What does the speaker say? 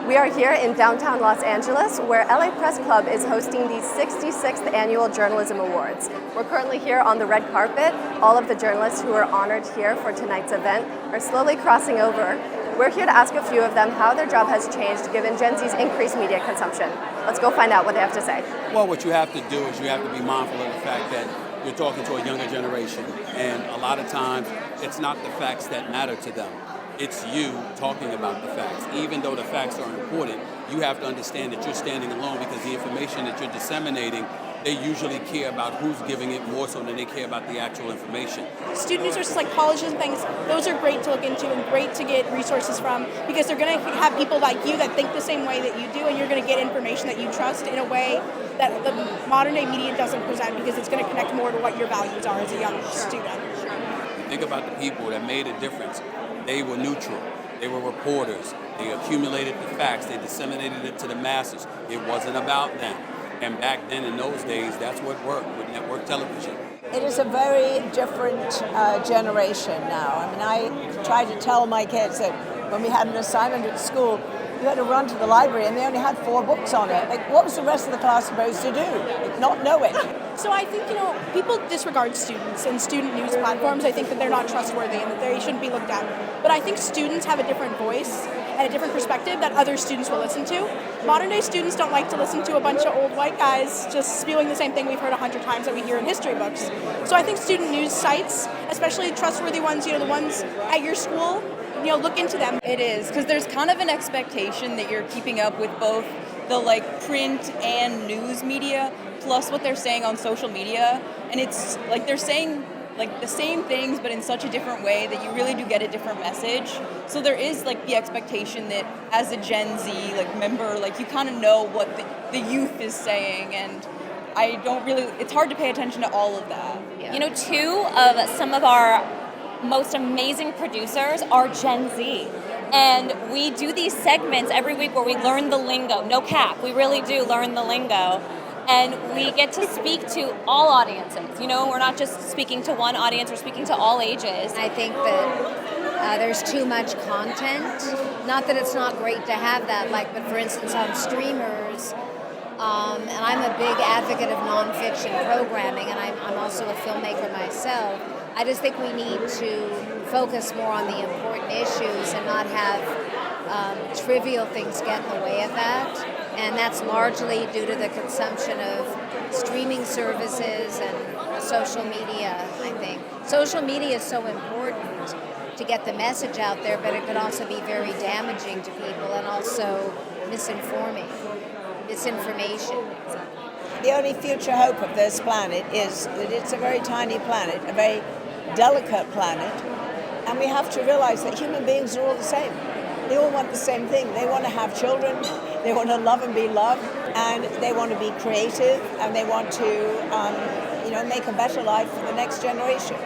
We are here in downtown Los Angeles, where LA Press Club is hosting the 66th Annual Journalism Awards. We're currently here on the red carpet. All of the journalists who are honored here for tonight's event are slowly crossing over. We're here to ask a few of them how their job has changed given Gen Z's increased media consumption. Let's go find out what they have to say. Well, what you have to do is you have to be mindful of the fact that you're talking to a younger generation, and a lot of times it's not the facts that matter to them. It's you talking about the facts. Even though the facts are important, you have to understand that you're standing alone because the information that you're disseminating, they usually care about who's giving it more so than they care about the actual information. Student news sources like colleges and things, those are great to look into and great to get resources from because they're going to have people like you that think the same way that you do, and you're going to get information that you trust in a way that the modern day media doesn't present because it's going to connect more to what your values are as a young student. Think about the people that made a difference. They were neutral. They were reporters. They accumulated the facts. They disseminated it to the masses. It wasn't about them. And back then, in those days, that's what worked with network television. It is a very different generation now. I mean, I try to tell my kids that when we had an assignment at school, you had to run to the library and they only had 4 books on it. Like, what was the rest of the class supposed to do? Like, not know it. So I think, people disregard students and student news platforms. I think that they're not trustworthy and that they shouldn't be looked at. But I think students have a different voice and a different perspective that other students will listen to. Modern day students don't like to listen to a bunch of old white guys just spewing the same thing we've heard 100 times that we hear in history books. So I think student news sites, especially trustworthy ones, the ones at your school, look into them. It is, because there's kind of an expectation that you're keeping up with both the print and news media, plus what they're saying on social media. And it's like they're saying the same things, but in such a different way that you really do get a different message. So there is the expectation that as a Gen Z member, you kind of know what the youth is saying, and it's hard to pay attention to all of that. Yeah. Two of some of our most amazing producers are Gen Z. And we do these segments every week where we learn the lingo. No cap, we really do learn the lingo. And we get to speak to all audiences. We're not just speaking to one audience, we're speaking to all ages. I think that there's too much content. Not that it's not great to have that, but for instance on streamers, and I'm a big advocate of nonfiction programming, and I'm also a filmmaker myself. I just think we need to focus more on the important issues and not have trivial things get in the way of that. And that's largely due to the consumption of streaming services and social media, I think. Social media is so important to get the message out there, but it could also be very damaging to people and also misinformation. The only future hope of this planet is that it's a very tiny planet, a very delicate planet, and we have to realize that human beings are all the same. They all want the same thing. They want to have children, they want to love and be loved, and they want to be creative, and they want to make a better life for the next generation.